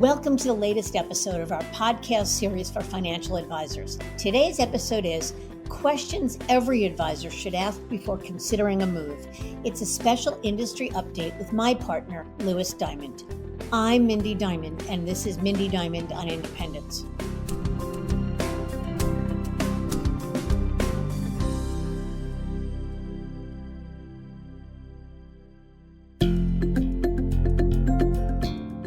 Welcome to the latest episode of our podcast series for financial advisors. Today's episode is Questions Every Advisor Should Ask Before Considering a Move. It's a special industry update with my partner, Lewis Diamond. I'm Mindy Diamond, and this is Mindy Diamond on Independence.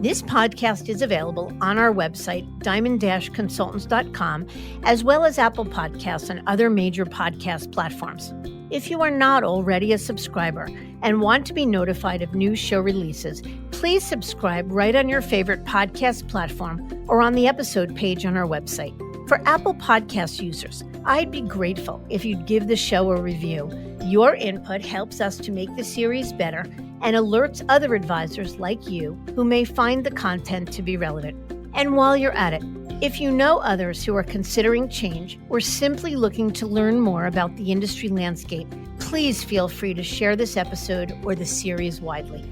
This podcast is available on our website, diamond-consultants.com, as well as Apple Podcasts and other major podcast platforms. If you are not already a subscriber and want to be notified of new show releases, please subscribe right on your favorite podcast platform or on the episode page on our website. For Apple Podcast users, I'd be grateful if you'd give the show a review. Your input helps us to make the series better and alerts other advisors like you who may find the content to be relevant. And while you're at it, if you know others who are considering change or simply looking to learn more about the industry landscape, please feel free to share this episode or the series widely.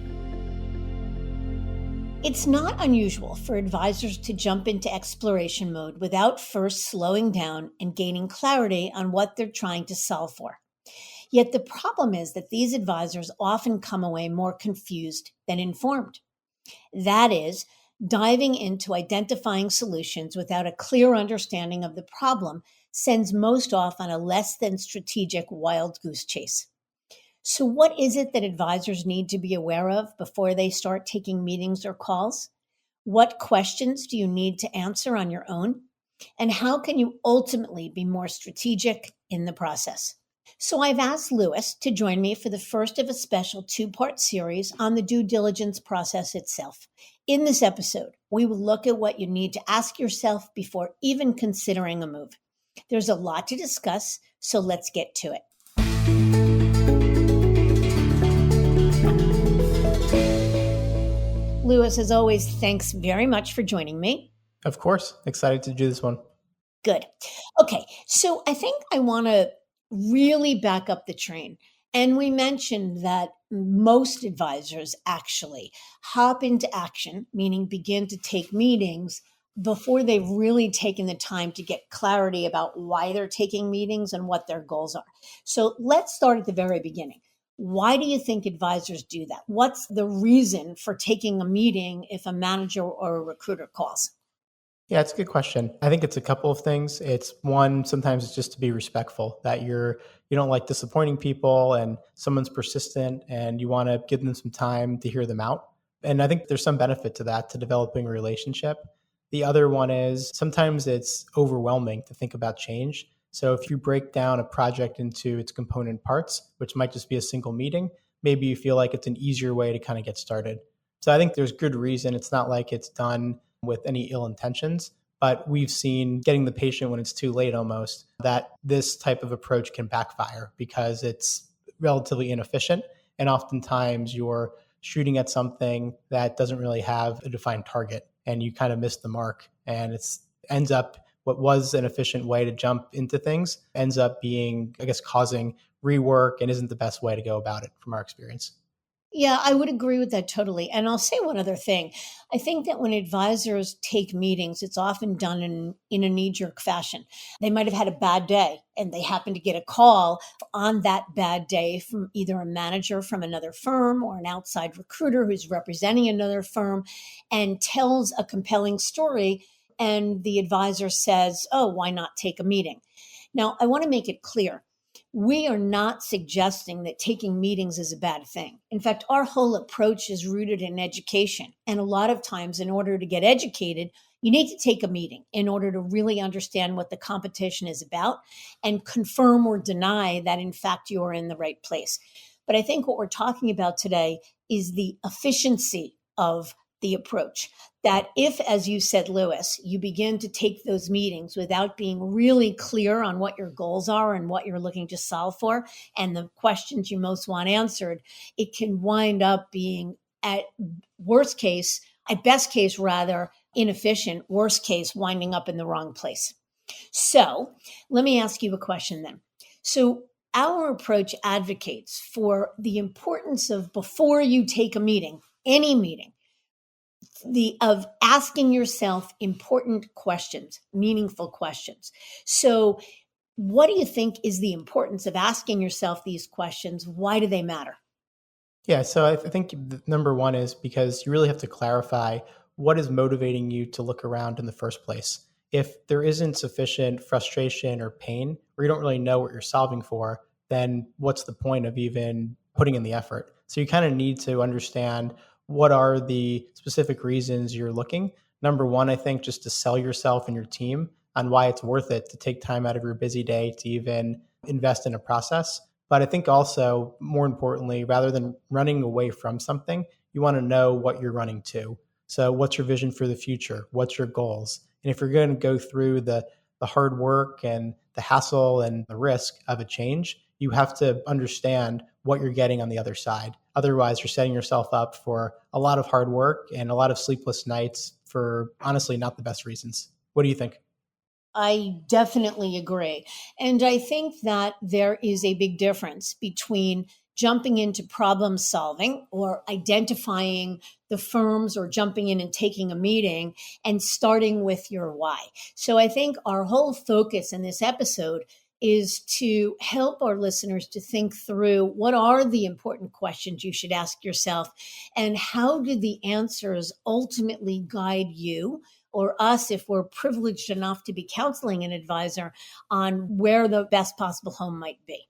It's not unusual for advisors to jump into exploration mode without first slowing down and gaining clarity on what they're trying to solve for. Yet the problem is that these advisors often come away more confused than informed. That is, diving into identifying solutions without a clear understanding of the problem sends most off on a less than strategic wild goose chase. So what is it that advisors need to be aware of before they start taking meetings or calls? What questions do you need to answer on your own? And how can you ultimately be more strategic in the process? So I've asked Lewis to join me for the first of a special two-part series on the due diligence process itself. In this episode, we will look at what you need to ask yourself before even considering a move. There's a lot to discuss, so let's get to it. Lewis, as always, thanks very much for joining me. Of course. Excited to do this one. Good. Okay, so I think I want to really back up the train. And we mentioned that most advisors actually hop into action, meaning begin to take meetings before they've really taken the time to get clarity about why they're taking meetings and what their goals are. So let's start at the very beginning. Why do you think advisors do that? What's the reason for taking a meeting if a manager or a recruiter calls? Yeah, it's a good question. I think it's a couple of things. It's one, sometimes it's just to be respectful that you don't like disappointing people and someone's persistent and you want to give them some time to hear them out. And I think there's some benefit to that, to developing a relationship. The other one is sometimes it's overwhelming to think about change. So if you break down a project into its component parts, which might just be a single meeting, maybe you feel like it's an easier way to kind of get started. So I think there's good reason. It's not like it's done with any ill intentions, but we've seen getting the patient when it's too late almost, that this type of approach can backfire because it's relatively inefficient. And oftentimes you're shooting at something that doesn't really have a defined target and you kind of miss the mark. And it ends up, what was an efficient way to jump into things ends up being, causing rework and isn't the best way to go about it from our experience. Yeah, I would agree with that totally. And I'll say one other thing. I think that when advisors take meetings, it's often done in a knee-jerk fashion. They might have had a bad day and they happen to get a call on that bad day from either a manager from another firm or an outside recruiter who's representing another firm and tells a compelling story. And the advisor says, oh, why not take a meeting? Now, I want to make it clear. We are not suggesting that taking meetings is a bad thing. In fact, our whole approach is rooted in education. And a lot of times, in order to get educated, you need to take a meeting in order to really understand what the competition is about and confirm or deny that, in fact, you are in the right place. But I think what we're talking about today is the efficiency of the approach. That if, as you said, Lewis, you begin to take those meetings without being really clear on what your goals are and what you're looking to solve for and the questions you most want answered, it can wind up being at best case rather, inefficient, worst case, winding up in the wrong place. So let me ask you a question then. So our approach advocates for the importance of, before you take a meeting, any meeting, the of asking yourself important questions, meaningful questions. So, what do you think is the importance of asking yourself these questions? Why do they matter? Yeah, so I think number one is because you really have to clarify what is motivating you to look around in the first place. If there isn't sufficient frustration or pain, or you don't really know what you're solving for, then what's the point of even putting in the effort? So you kind of need to understand what are the specific reasons you're looking. Number one, I think just to sell yourself and your team on why it's worth it to take time out of your busy day to even invest in a process. But I think also, more importantly, rather than running away from something, you want to know what you're running to. So, what's your vision for the future? What's your goals? And if you're going to go through the hard work and the hassle and the risk of a change, you have to understand what you're getting on the other side. Otherwise, you're setting yourself up for a lot of hard work and a lot of sleepless nights for honestly not the best reasons. What do you think? I definitely agree. And I think that there is a big difference between jumping into problem solving or identifying the firms or jumping in and taking a meeting and starting with your why. So I think our whole focus in this episode is to help our listeners to think through what are the important questions you should ask yourself and how do the answers ultimately guide you or us if we're privileged enough to be counseling an advisor on where the best possible home might be.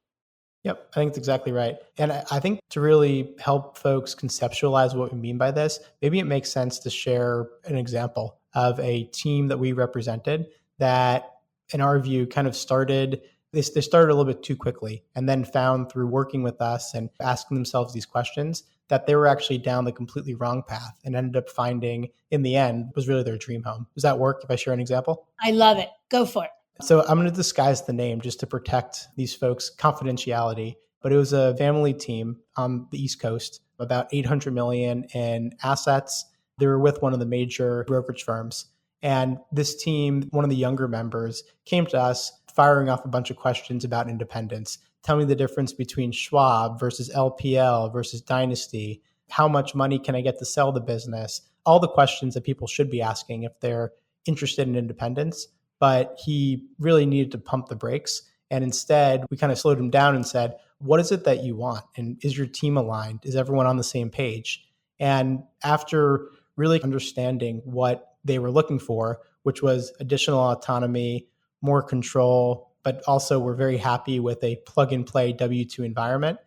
Yep, I think it's exactly right. And I think to really help folks conceptualize what we mean by this, maybe it makes sense to share an example of a team that we represented that, in our view, kind of started. They started a little bit too quickly and then found through working with us and asking themselves these questions that they were actually down the completely wrong path and ended up finding in the end was really their dream home. Does that work if I share an example? I love it. Go for it. So I'm going to disguise the name just to protect these folks' confidentiality. But it was a family team on the East Coast, about 800 million in assets. They were with one of the major brokerage firms. And this team, one of the younger members, came to us firing off a bunch of questions about independence. Tell me the difference between Schwab versus LPL versus Dynasty. How much money can I get to sell the business? All the questions that people should be asking if they're interested in independence, but he really needed to pump the brakes. And instead, we kind of slowed him down and said, what is it that you want? And is your team aligned? Is everyone on the same page? And after really understanding what they were looking for, which was additional autonomy, more control, but also we're very happy with a plug and play W2 environment,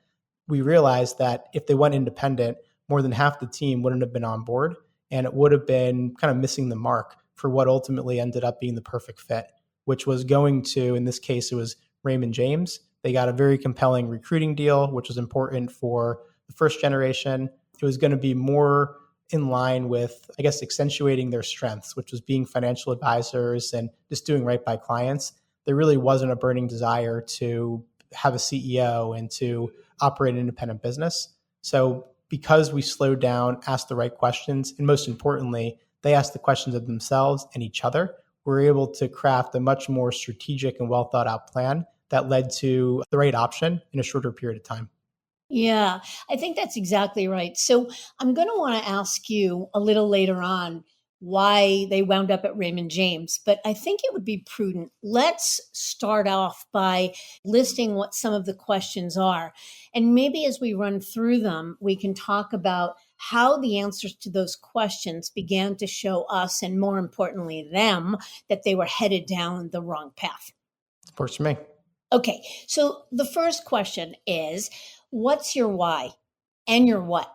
we realized that if they went independent, more than half the team wouldn't have been on board. And it would have been kind of missing the mark for what ultimately ended up being the perfect fit, which was going to, in this case, it was Raymond James. They got a very compelling recruiting deal, which was important for the first generation. It was going to be more in line with, I guess, accentuating their strengths, which was being financial advisors and just doing right by clients. There really wasn't a burning desire to have a CEO and to operate an independent business. So because we slowed down, asked the right questions, and most importantly, they asked the questions of themselves and each other, we're able to craft a much more strategic and well thought out plan that led to the right option in a shorter period of time. Yeah, I think that's exactly right. So I'm going to want to ask you a little later on why they wound up at Raymond James, but I think it would be prudent. Let's start off by listing what some of the questions are. And maybe as we run through them, we can talk about how the answers to those questions began to show us, and more importantly, them, that they were headed down the wrong path. Works for me. Okay, so the first question is what's your why and your what?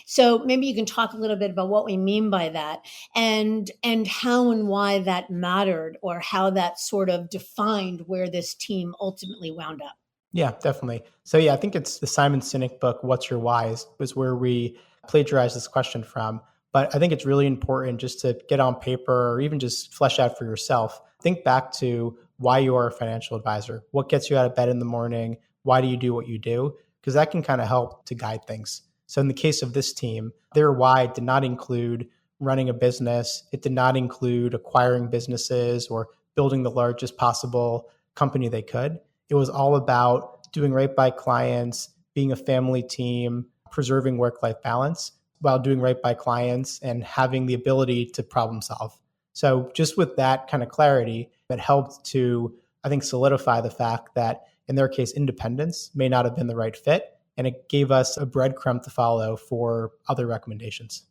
So maybe you can talk a little bit about what we mean by that and how and why that mattered or how that sort of defined where this team ultimately wound up. Yeah, definitely. So yeah, I think it's the Simon Sinek book, What's Your Why, is where we plagiarize this question from. But I think it's really important just to get on paper or even just flesh out for yourself. Think back to why you are a financial advisor. What gets you out of bed in the morning? Why do you do what you do? Because that can kind of help to guide things. So in the case of this team, their why did not include running a business. It did not include acquiring businesses or building the largest possible company they could. It was all about doing right by clients, being a family team, preserving work life balance. while doing right by clients and having the ability to problem solve. So just with that kind of clarity, it helped to, I think, solidify the fact that in their case, independence may not have been the right fit. And it gave us a breadcrumb to follow for other recommendations.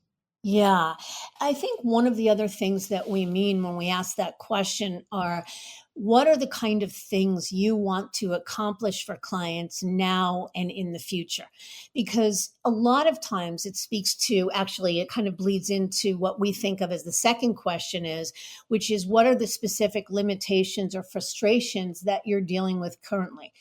Yeah. I think one of the other things that we mean when we ask that question are what are the kind of things you want to accomplish for clients now and in the future? Because a lot of times it speaks to actually, it kind of bleeds into what we think of as the second question is, which is what are the specific limitations or frustrations that you're dealing with currently?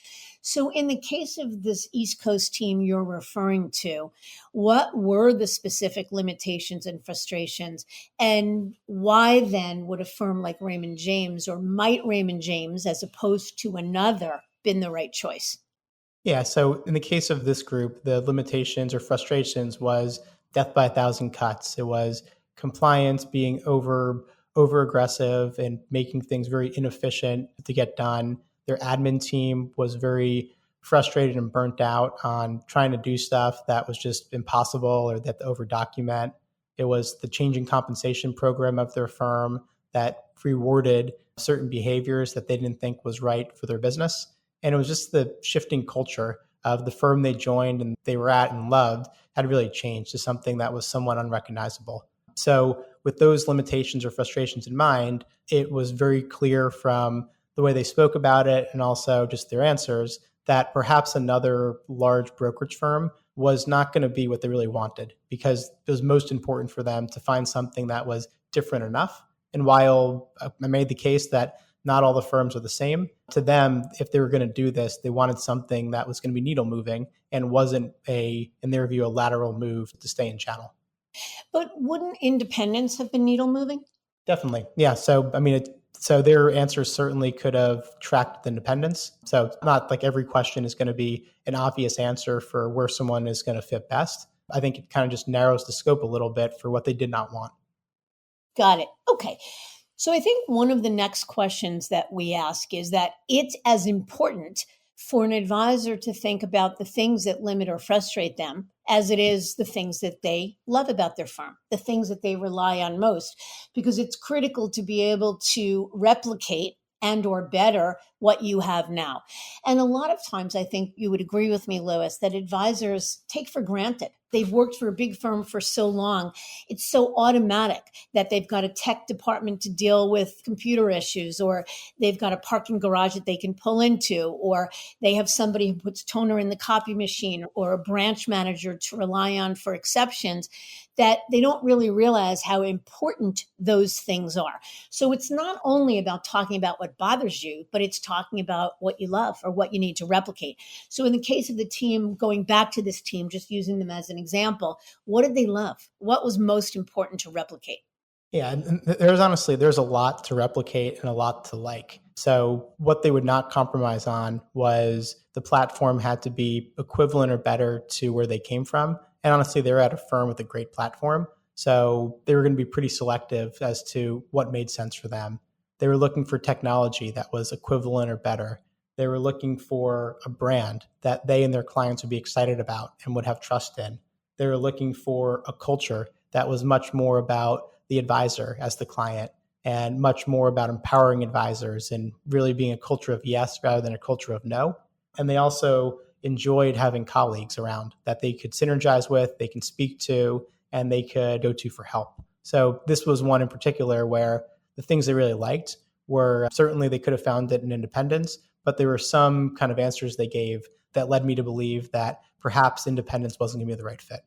So, in the case of this East Coast team you're referring to, what were the specific limitations and frustrations? And why then would a firm like Raymond James or might Raymond James, as opposed to another, been the right choice? Yeah. So in the case of this group, the limitations or frustrations was death by a thousand cuts. It was compliance being over aggressive and making things very inefficient to get done. Their admin team was very frustrated and burnt out on trying to do stuff that was just impossible or that over document. It was the changing compensation program of their firm that rewarded certain behaviors that they didn't think was right for their business. And it was just the shifting culture of the firm they joined and they were at and loved had really changed to something that was somewhat unrecognizable. So, with those limitations or frustrations in mind, it was very clear from the way they spoke about it and also just their answers that perhaps another large brokerage firm was not going to be what they really wanted because it was most important for them to find something that was different enough. And while I made the case that not all the firms are the same. To them, if they were going to do this, they wanted something that was going to be needle moving and wasn't in their view, a lateral move to stay in channel. But wouldn't independence have been needle moving? Definitely. Yeah. So, I mean, so their answers certainly could have tracked the independence. So it's not like every question is going to be an obvious answer for where someone is going to fit best. I think it kind of just narrows the scope a little bit for what they did not want. Got it. Okay. So I think one of the next questions that we ask is that it's as important for an advisor to think about the things that limit or frustrate them as it is the things that they love about their firm, the things that they rely on most, because it's critical to be able to replicate and or better what you have now. And a lot of times I think you would agree with me, Lewis, that advisors take for granted. They've worked for a big firm for so long. It's so automatic that they've got a tech department to deal with computer issues, or they've got a parking garage that they can pull into, or they have somebody who puts toner in the copy machine, or a branch manager to rely on for exceptions, that they don't really realize how important those things are. So it's not only about talking about what bothers you, but it's talking about what you love or what you need to replicate. So in the case of the team, going back to this team, just using them as an example, what did they love? What was most important to replicate? Yeah, and there's a lot to replicate and a lot to like. So what they would not compromise on was the platform had to be equivalent or better to where they came from. And honestly, they're at a firm with a great platform. So they were going to be pretty selective as to what made sense for them. They were looking for technology that was equivalent or better. They were looking for a brand that they and their clients would be excited about and would have trust in. They were looking for a culture that was much more about the advisor as the client and much more about empowering advisors and really being a culture of yes rather than a culture of no. And they also enjoyed having colleagues around that they could synergize with, they can speak to, and they could go to for help. So this was one in particular where the things they really liked were certainly they could have found it in independence, but there were some kind of answers they gave that led me to believe that perhaps independence wasn't going to be the right fit.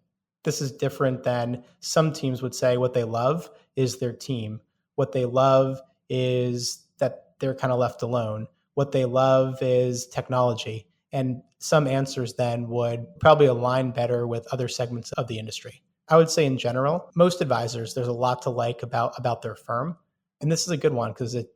This is different than some teams would say what they love is their team. What they love is that they're kind of left alone. What they love is technology. And some answers then would probably align better with other segments of the industry. I would say in general, most advisors, there's a lot to like about their firm. And this is a good one because it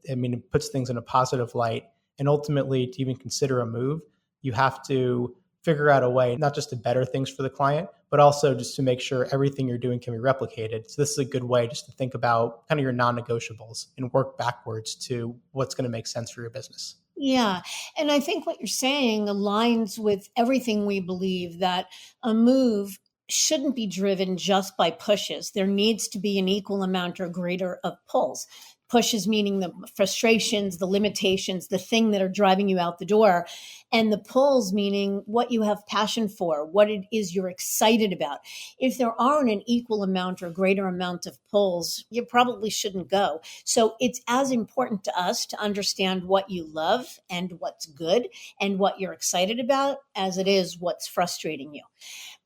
puts things in a positive light. And ultimately, to even consider a move, you have to figure out a way not just to better things for the client, but also just to make sure everything you're doing can be replicated. So this is a good way just to think about kind of your non-negotiables and work backwards to what's going to make sense for your business. Yeah. And I think what you're saying aligns with everything we believe that a move shouldn't be driven just by pushes. There needs to be an equal amount or greater of pulls. Pushes meaning the frustrations, the limitations, the thing that are driving you out the door. And the pulls meaning what you have passion for, what it is you're excited about. If there aren't an equal amount or greater amount of pulls, you probably shouldn't go. So it's as important to us to understand what you love and what's good and what you're excited about as it is what's frustrating you.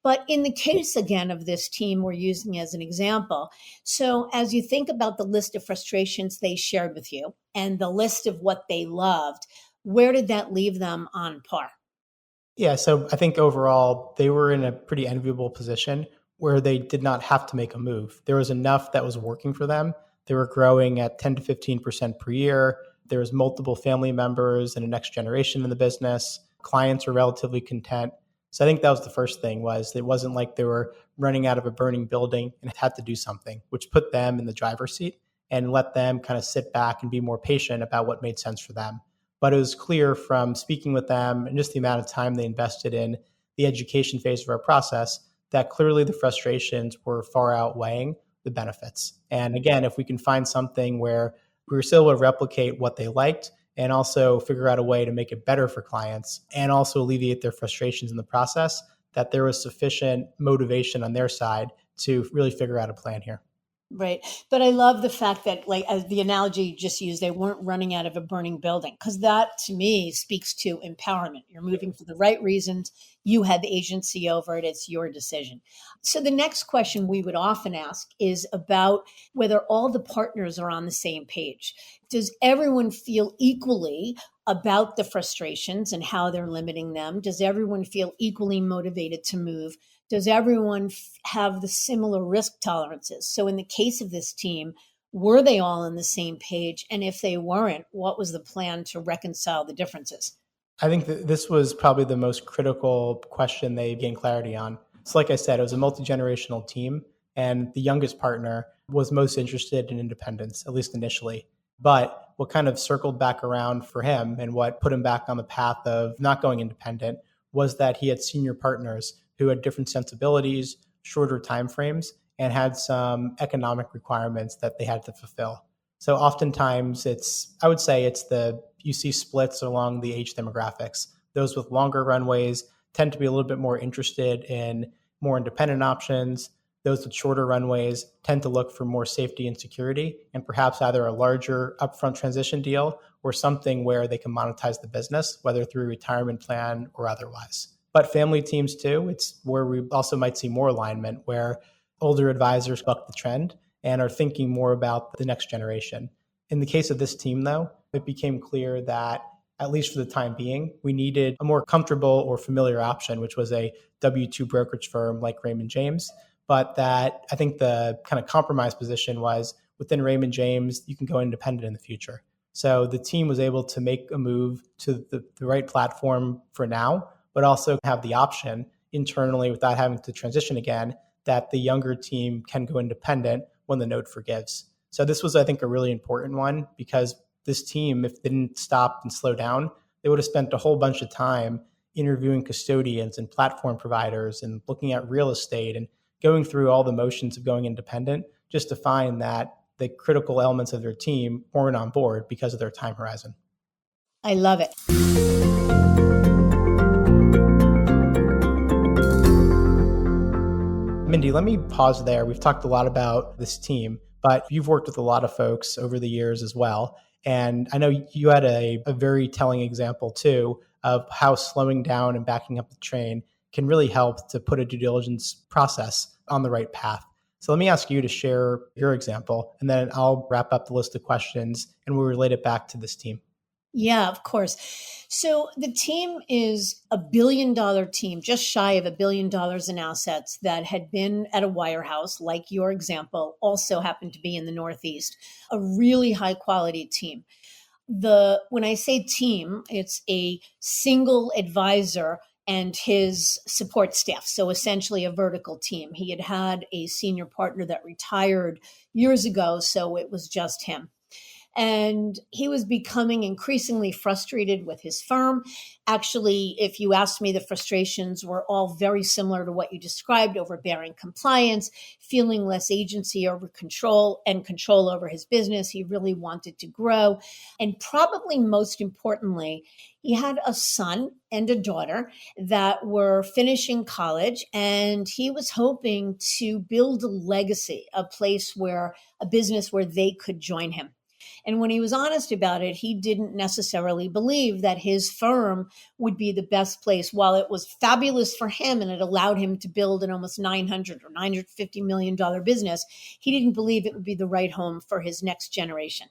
But in the case again of this team we're using as an example, so as you think about the list of frustrations they shared with you and the list of what they loved, where did that leave them on par? Yeah, so I think overall they were in a pretty enviable position where they did not have to make a move. There was enough that was working for them. They were growing at 10 to 15% per year. There was multiple family members and a next generation in the business. Clients were relatively content. So I think that was the first thing was it wasn't like they were running out of a burning building and had to do something, which put them in the driver's seat and let them kind of sit back and be more patient about what made sense for them. But it was clear from speaking with them and just the amount of time they invested in the education phase of our process that clearly the frustrations were far outweighing the benefits. And again, if we can find something where we were still able to replicate what they liked and also figure out a way to make it better for clients and also alleviate their frustrations in the process, that there was sufficient motivation on their side to really figure out a plan here. Right. But I love the fact that, like, as the analogy you just used, they weren't running out of a burning building, because that to me speaks to empowerment. You're moving for the right reasons. You had the agency over it. It's your decision. So the next question we would often ask is about whether all the partners are on the same page. Does everyone feel equally about the frustrations and how they're limiting them? Does everyone feel equally motivated to move? Does everyone have the similar risk tolerances? So in the case of this team, were they all on the same page? And if they weren't, what was the plan to reconcile the differences? I think that this was probably the most critical question they gained clarity on. So, like I said, it was a multi generational team, and the youngest partner was most interested in independence, at least initially. But what kind of circled back around for him and what put him back on the path of not going independent was that he had senior partners who had different sensibilities, shorter timeframes, and had some economic requirements that they had to fulfill. So oftentimes I would say you see splits along the age demographics. Those with longer runways tend to be a little bit more interested in more independent options. Those with shorter runways tend to look for more safety and security and perhaps either a larger upfront transition deal or something where they can monetize the business, whether through a retirement plan or otherwise. But family teams too, it's where we also might see more alignment where older advisors buck the trend and are thinking more about the next generation. In the case of this team, though, it became clear that, at least for the time being, we needed a more comfortable or familiar option, which was a W-2 brokerage firm like Raymond James. But that I think the kind of compromise position was within Raymond James, you can go independent in the future. So the team was able to make a move to the right platform for now, but also have the option internally without having to transition again that the younger team can go independent when the note forgives. So this was, I think, a really important one because this team, if they didn't stop and slow down, they would have spent a whole bunch of time interviewing custodians and platform providers and looking at real estate and going through all the motions of going independent just to find that the critical elements of their team weren't on board because of their time horizon. I love it. Mindy, let me pause there. We've talked a lot about this team, but you've worked with a lot of folks over the years as well. And I know you had a very telling example too of how slowing down and backing up the train can really help to put a due diligence process on the right path. So let me ask you to share your example, and then I'll wrap up the list of questions and we'll relate it back to this team. Yeah, of course. So the team is a $1 billion team, just shy of $1 billion in assets that had been at a wirehouse, like your example, also happened to be in the Northeast, a really high quality team. When I say team, it's a single advisor and his support staff. So essentially a vertical team. He had a senior partner that retired years ago, so it was just him. And he was becoming increasingly frustrated with his firm. Actually, if you asked me, the frustrations were all very similar to what you described: overbearing compliance, feeling less agency over control and control over his business. He really wanted to grow. And probably most importantly, he had a son and a daughter that were finishing college, and he was hoping to build a legacy, a business where they could join him. And when he was honest about it, he didn't necessarily believe that his firm would be the best place. While it was fabulous for him and it allowed him to build an almost $950 million business, he didn't believe it would be the right home for his next generation.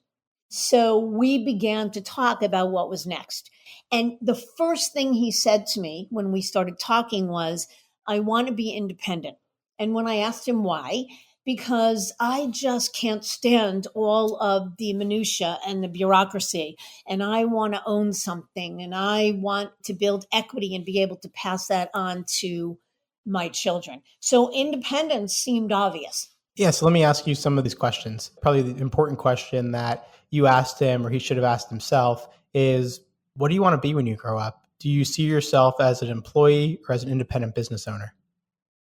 So we began to talk about what was next. And the first thing he said to me when we started talking was, I want to be independent. And when I asked him why, because I just can't stand all of the minutia and the bureaucracy, and I want to own something, and I want to build equity and be able to pass that on to my children. So independence seemed obvious. Yeah, so let me ask you some of these questions. Probably the important question that you asked him or he should have asked himself is, what do you want to be when you grow up? Do you see yourself as an employee or as an independent business owner?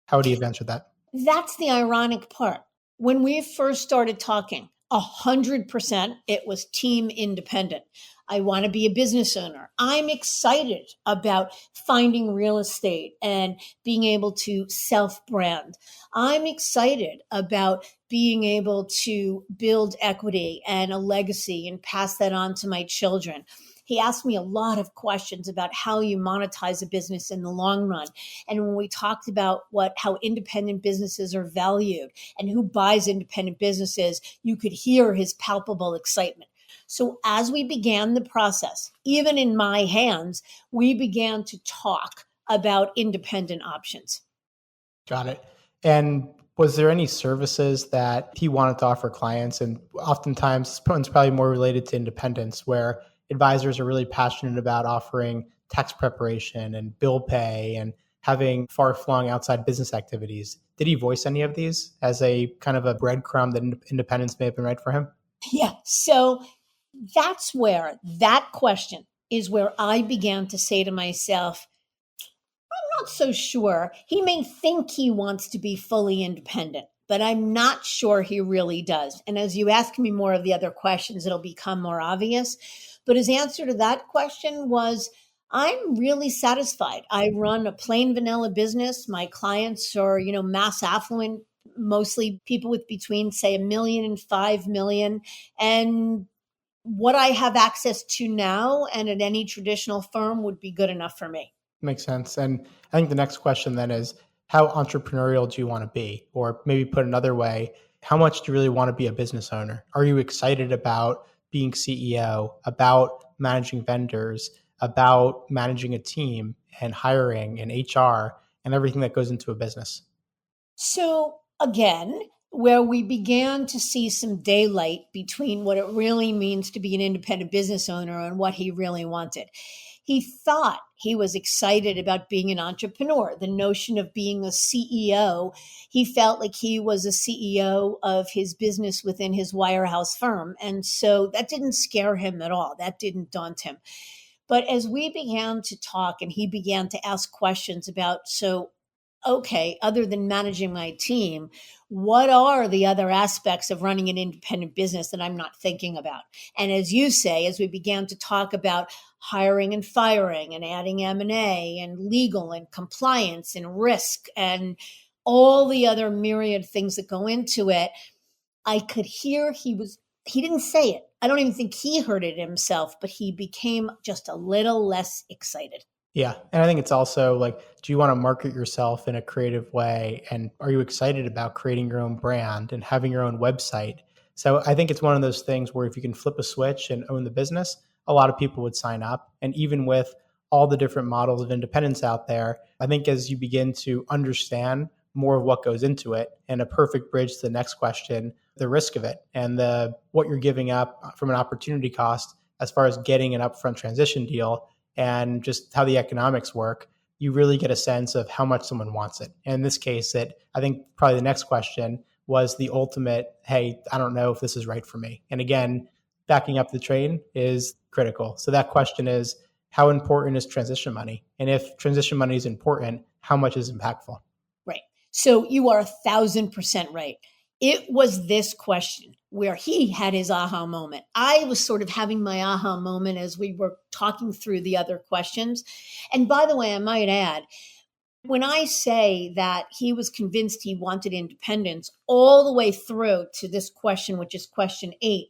How would he have answered that? That's the ironic part. When we first started talking, 100% it was team independent. I want to be a business owner. I'm excited about finding real estate and being able to self brand. I'm excited about being able to build equity and a legacy and pass that on to my children. He asked me a lot of questions about how you monetize a business in the long run. And when we talked about how independent businesses are valued and who buys independent businesses, you could hear his palpable excitement. So as we began the process, even in my hands, we began to talk about independent options. Got it. And was there any services that he wanted to offer clients? And oftentimes, this one's probably more related to independence, where advisors are really passionate about offering tax preparation and bill pay and having far flung outside business activities. Did he voice any of these as a kind of a breadcrumb that independence may have been right for him? Yeah. So that's where that question is where I began to say to myself, not so sure. He may think he wants to be fully independent, but I'm not sure he really does. And as you ask me more of the other questions, it'll become more obvious. But his answer to that question was, I'm really satisfied. I run a plain vanilla business. My clients are, mass affluent, mostly people with between, say, 1 million and 5 million. And what I have access to now and at any traditional firm would be good enough for me. Makes sense. And I think the next question then is, how entrepreneurial do you want to be? Or maybe put another way, how much do you really want to be a business owner? Are you excited about being CEO, about managing vendors, about managing a team and hiring and HR and everything that goes into a business? So again, where we began to see some daylight between what it really means to be an independent business owner and what he really wanted. He thought he was excited about being an entrepreneur, the notion of being a CEO. He felt like he was a CEO of his business within his wirehouse firm. And so that didn't scare him at all. That didn't daunt him. But as we began to talk and he began to ask questions about, okay, other than managing my team, what are the other aspects of running an independent business that I'm not thinking about? And as you say, as we began to talk about hiring and firing and adding M&A and legal and compliance and risk and all the other myriad things that go into it, I could hear he didn't say it. I don't even think he heard it himself, but he became just a little less excited. Yeah. And I think it's also like, do you want to market yourself in a creative way? And are you excited about creating your own brand and having your own website? So I think it's one of those things where if you can flip a switch and own the business, a lot of people would sign up. And even with all the different models of independence out there, I think as you begin to understand more of what goes into it, and a perfect bridge to the next question, the risk of it and the what you're giving up from an opportunity cost as far as getting an upfront transition deal and just how the economics work, you really get a sense of how much someone wants it. And in this case, I think probably the next question was the ultimate, hey, I don't know if this is right for me. And again, backing up the train is critical. So that question is, how important is transition money? And if transition money is important, how much is impactful? Right. So you are 1,000% right. It was this question where he had his aha moment. I was sort of having my aha moment as we were talking through the other questions. And by the way, I might add, when I say that he was convinced he wanted independence all the way through to this question, which is question 8,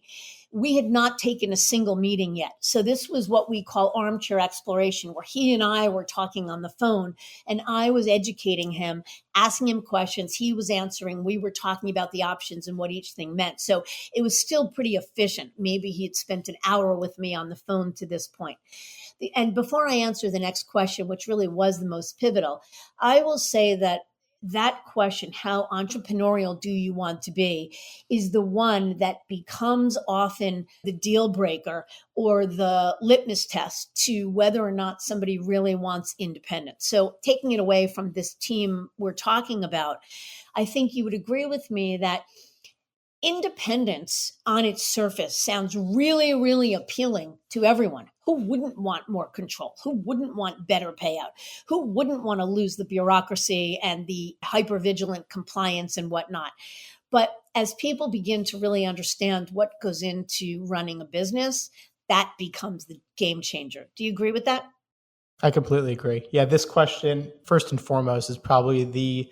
we had not taken a single meeting yet. So this was what we call armchair exploration, where he and I were talking on the phone and I was educating him, asking him questions. He was answering. We were talking about the options and what each thing meant. So it was still pretty efficient. Maybe he had spent an hour with me on the phone to this point. And before I answer the next question, which really was the most pivotal, I will say that that question, how entrepreneurial do you want to be, is the one that becomes often the deal breaker or the litmus test to whether or not somebody really wants independence. So taking it away from this team we're talking about, I think you would agree with me that independence on its surface sounds really, really appealing to everyone. Who wouldn't want more control? Who wouldn't want better payout? Who wouldn't want to lose the bureaucracy and the hypervigilant compliance and whatnot? But as people begin to really understand what goes into running a business, that becomes the game changer. Do you agree with that? I completely agree. Yeah, this question, first and foremost, is probably the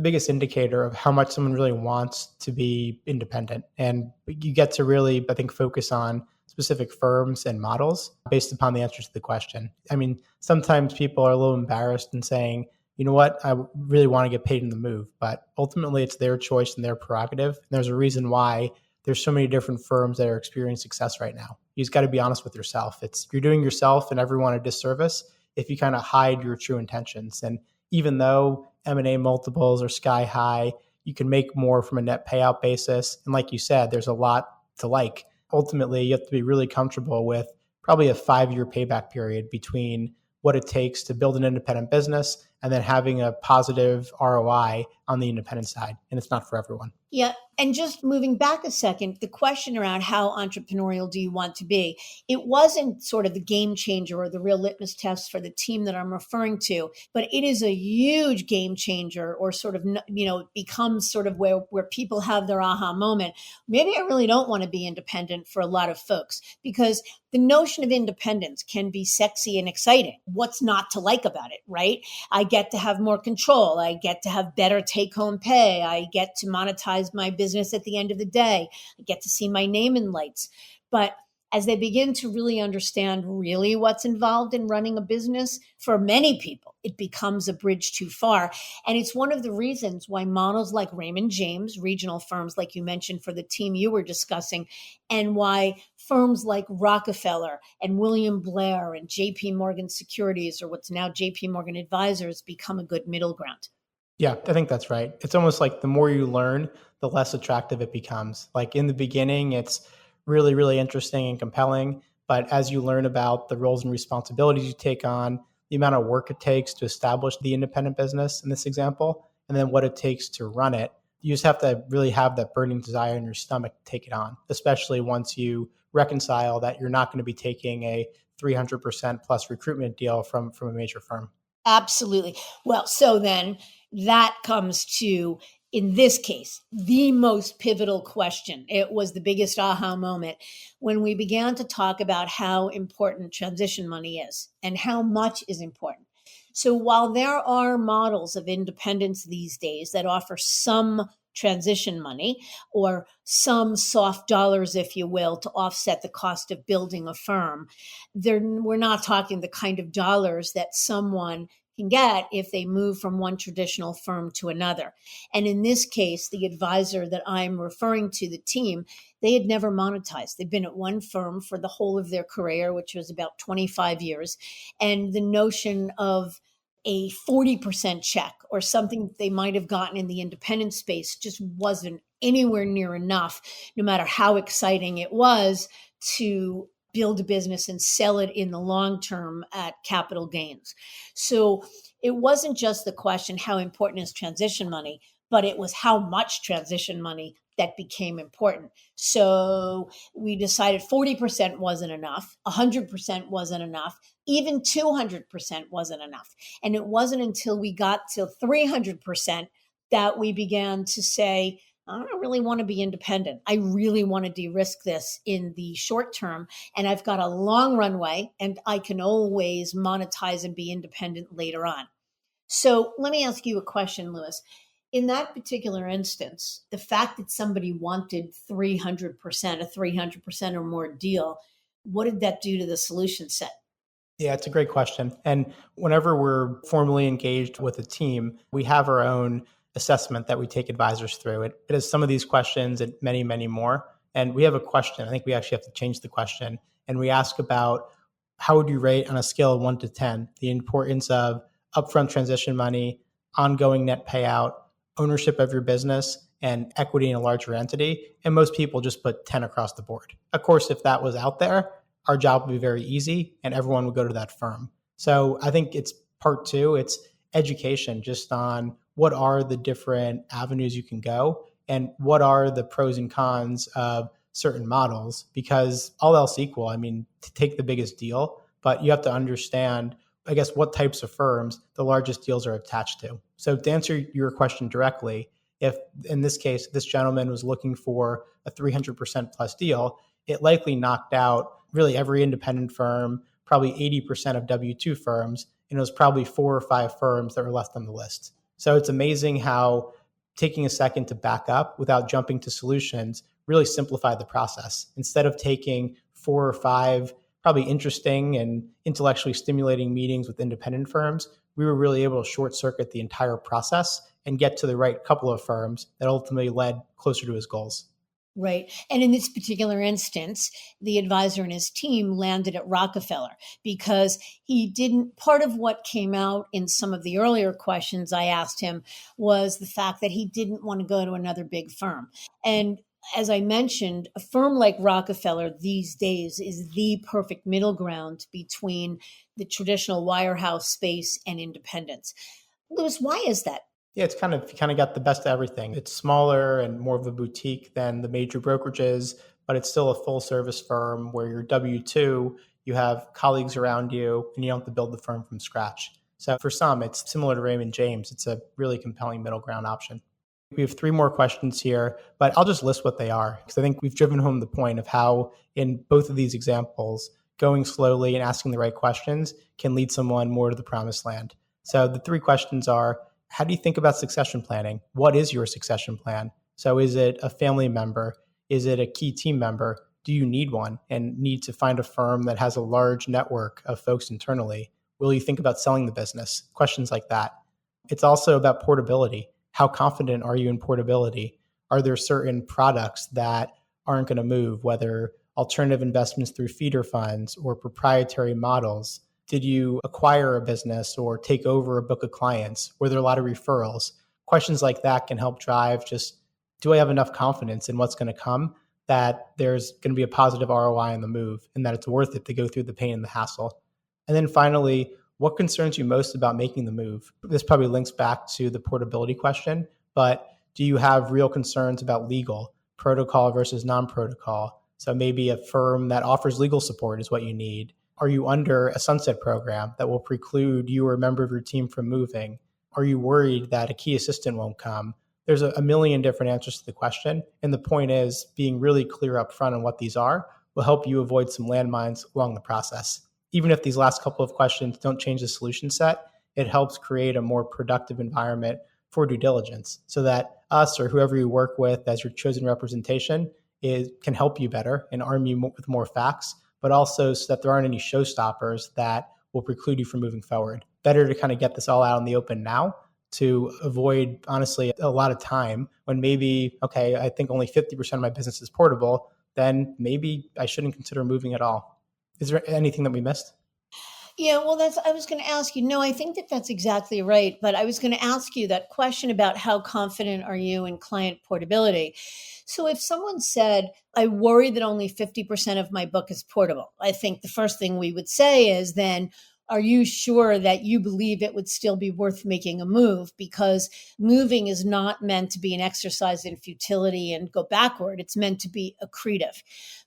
biggest indicator of how much someone really wants to be independent. And you get to really, I think, focus on specific firms and models based upon the answer to the question. I mean, sometimes people are a little embarrassed in saying, you know what, I really want to get paid in the move. But ultimately, it's their choice and their prerogative. And there's a reason why there's so many different firms that are experiencing success right now. You just got to be honest with yourself. You're doing yourself and everyone a disservice if you kind of hide your true intentions. And even though M&A multiples are sky high, you can make more from a net payout basis. And like you said, there's a lot to like. Ultimately, you have to be really comfortable with probably a 5-year payback period between what it takes to build an independent business and then having a positive ROI on the independent side. And it's not for everyone. Yeah. And just moving back a second, the question around how entrepreneurial do you want to be? It wasn't sort of the game changer or the real litmus test for the team that I'm referring to, but it is a huge game changer or sort of, becomes sort of where people have their aha moment. Maybe I really don't want to be independent for a lot of folks because the notion of independence can be sexy and exciting. What's not to like about it, right? I get to have more control. I get to have better take-home pay. I get to monetize my business at the end of the day. I get to see my name in lights. But as they begin to really understand really what's involved in running a business, for many people, it becomes a bridge too far. And it's one of the reasons why models like Raymond James, regional firms like you mentioned for the team you were discussing, and why firms like Rockefeller and William Blair and JP Morgan Securities, or what's now JP Morgan Advisors, become a good middle ground. Yeah, I think that's right. It's almost like the more you learn, the less attractive it becomes. Like in the beginning, it's really, really interesting and compelling. But as you learn about the roles and responsibilities you take on, the amount of work it takes to establish the independent business in this example, and then what it takes to run it, you just have to really have that burning desire in your stomach to take it on, especially once you reconcile that you're not going to be taking a 300% plus recruitment deal from a major firm. Absolutely. Well, so then that comes to, in this case, the most pivotal question. It was the biggest aha moment when we began to talk about how important transition money is and how much is important. So while there are models of independence these days that offer some transition money or some soft dollars, if you will, to offset the cost of building a firm, we're not talking the kind of dollars that someone can get if they move from one traditional firm to another. And in this case, the advisor that I'm referring to, the team, they had never monetized. They've been at one firm for the whole of their career, which was about 25 years. And the notion of a 40% check or something that they might have gotten in the independent space just wasn't anywhere near enough, no matter how exciting it was, to build a business and sell it in the long term at capital gains. So it wasn't just the question, how important is transition money, but it was how much transition money that became important. So we decided 40% wasn't enough, 100% wasn't enough, even 200% wasn't enough. And it wasn't until we got to 300% that we began to say, I don't really want to be independent. I really want to de-risk this in the short term. And I've got a long runway and I can always monetize and be independent later on. So let me ask you a question, Lewis. In that particular instance, the fact that somebody wanted 300%, a 300% or more deal, what did that do to the solution set? Yeah, it's a great question. And whenever we're formally engaged with a team, we have our own assessment that we take advisors through. It is some of these questions and many, many more. And we have a question. I think we actually have to change the question. And we ask about how would you rate on a scale of 1 to 10 the importance of upfront transition money, ongoing net payout, ownership of your business, and equity in a larger entity. And most people just put 10 across the board. Of course, if that was out there, our job would be very easy and everyone would go to that firm. So I think it's part two. It's education just on what are the different avenues you can go and what are the pros and cons of certain models, because all else equal, I mean, to take the biggest deal, but you have to understand, I guess, what types of firms the largest deals are attached to. So to answer your question directly, if in this case, this gentleman was looking for a 300% plus deal, it likely knocked out really every independent firm, probably 80% of W-2 firms, and it was probably 4 or 5 firms that were left on the list. So it's amazing how taking a second to back up without jumping to solutions really simplified the process. Instead of taking 4 or 5 probably interesting and intellectually stimulating meetings with independent firms, we were really able to short circuit the entire process and get to the right couple of firms that ultimately led closer to his goals. Right. And in this particular instance, the advisor and his team landed at Rockefeller because he didn't. Part of what came out in some of the earlier questions I asked him was the fact that he didn't want to go to another big firm. And as I mentioned, a firm like Rockefeller these days is the perfect middle ground between the traditional wirehouse space and independence. Lewis, why is that? Yeah, it's kind of got the best of everything. It's smaller and more of a boutique than the major brokerages, but it's still a full service firm where you're W-2, you have colleagues around you, and you don't have to build the firm from scratch. So for some, it's similar to Raymond James. It's a really compelling middle ground option. We have 3 more questions here, but I'll just list what they are because I think we've driven home the point of how in both of these examples, going slowly and asking the right questions can lead someone more to the promised land. So the 3 questions are, how do you think about succession planning? What is your succession plan? So is it a family member? Is it a key team member? Do you need one and need to find a firm that has a large network of folks internally? Will you think about selling the business? Questions like that. It's also about portability. How confident are you in portability? Are there certain products that aren't going to move, whether alternative investments through feeder funds or proprietary models? Did you acquire a business or take over a book of clients? Were there a lot of referrals? Questions like that can help drive just, do I have enough confidence in what's going to come that there's going to be a positive ROI on the move and that it's worth it to go through the pain and the hassle? And then finally, what concerns you most about making the move? This probably links back to the portability question, but do you have real concerns about legal, protocol versus non-protocol? So maybe a firm that offers legal support is what you need. Are you under a sunset program that will preclude you or a member of your team from moving? Are you worried that a key assistant won't come? There's a million different answers to the question. And the point is, being really clear up front on what these are will help you avoid some landmines along the process. Even if these last couple of questions don't change the solution set, it helps create a more productive environment for due diligence so that us or whoever you work with as your chosen representation can help you better and arm you with more facts, but also so that there aren't any showstoppers that will preclude you from moving forward. Better to kind of get this all out in the open now to avoid, honestly, a lot of time when maybe, okay, I think only 50% of my business is portable, then maybe I shouldn't consider moving at all. Is there anything that we missed? Yeah, well, I was going to ask you. No, I think that that's exactly right. But I was going to ask you that question about how confident are you in client portability? So if someone said, I worry that only 50% of my book is portable, I think the first thing we would say is then, are you sure that you believe it would still be worth making a move? Because moving is not meant to be an exercise in futility and go backward. It's meant to be accretive.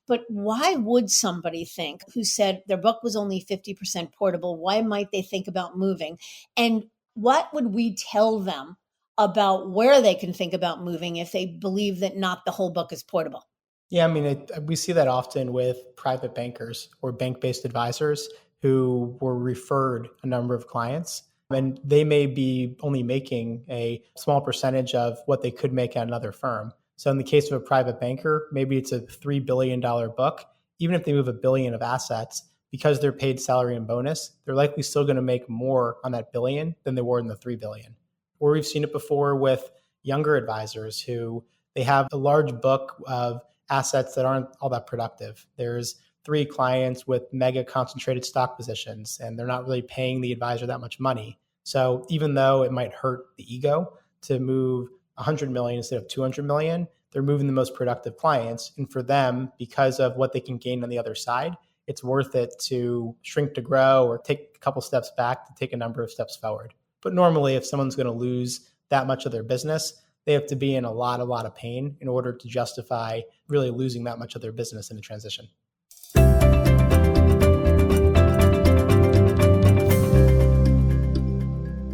But why would somebody think who said their book was only 50% portable? Why might they think about moving? And what would we tell them about where they can think about moving if they believe that not the whole book is portable? Yeah, I mean, we see that often with private bankers or bank-based advisors who were referred a number of clients, and they may be only making a small percentage of what they could make at another firm. So in the case of a private banker, maybe it's a $3 billion book. Even if they move $1 billion of assets, because they're paid salary and bonus, they're likely still going to make more on that billion than they were in the $3 billion. Or we've seen it before with younger advisors who they have a large book of assets that aren't all that productive. There's 3 clients with mega concentrated stock positions, and they're not really paying the advisor that much money. So even though it might hurt the ego to move 100 million instead of 200 million, they're moving the most productive clients. And for them, because of what they can gain on the other side, it's worth it to shrink to grow or take a couple steps back to take a number of steps forward. But normally, if someone's going to lose that much of their business, they have to be in a lot of pain in order to justify really losing that much of their business in a transition.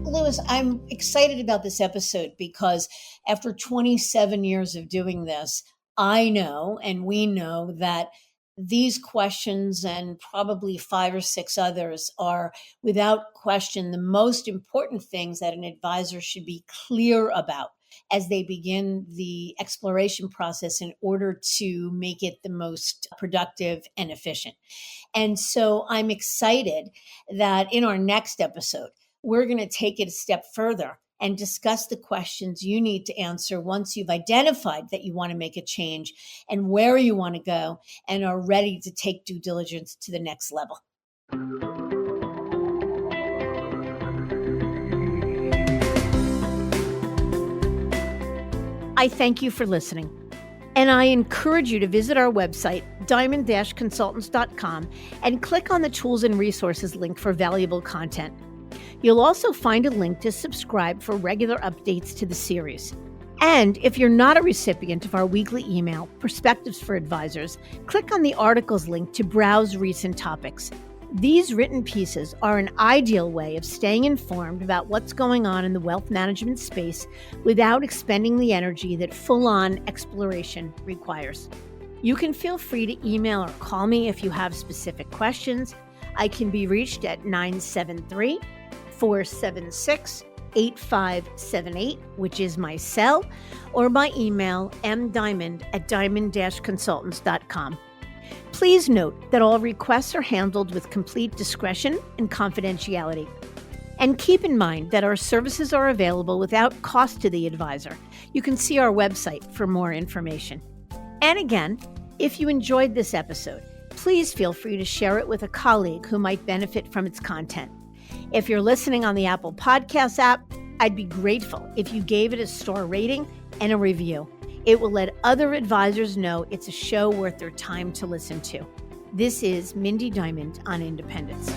Lewis, I'm excited about this episode because after 27 years of doing this, I know and we know that these questions and probably 5 or 6 others are without question the most important things that an advisor should be clear about as they begin the exploration process in order to make it the most productive and efficient. And so I'm excited that in our next episode, we're going to take it a step further and discuss the questions you need to answer once you've identified that you want to make a change and where you want to go and are ready to take due diligence to the next level. I thank you for listening. And I encourage you to visit our website, diamond-consultants.com, and click on the Tools and Resources link for valuable content. You'll also find a link to subscribe for regular updates to the series. And if you're not a recipient of our weekly email, Perspectives for Advisors, click on the articles link to browse recent topics. These written pieces are an ideal way of staying informed about what's going on in the wealth management space without expending the energy that full-on exploration requires. You can feel free to email or call me if you have specific questions. I can be reached at 973-476-8578, which is my cell, or by email mdiamond@diamond-consultants.com. Please note that all requests are handled with complete discretion and confidentiality. And keep in mind that our services are available without cost to the advisor. You can see our website for more information. And again, if you enjoyed this episode, please feel free to share it with a colleague who might benefit from its content. If you're listening on the Apple Podcasts app, I'd be grateful if you gave it a star rating and a review. It will let other advisors know it's a show worth their time to listen to. This is Mindy Diamond on Independence.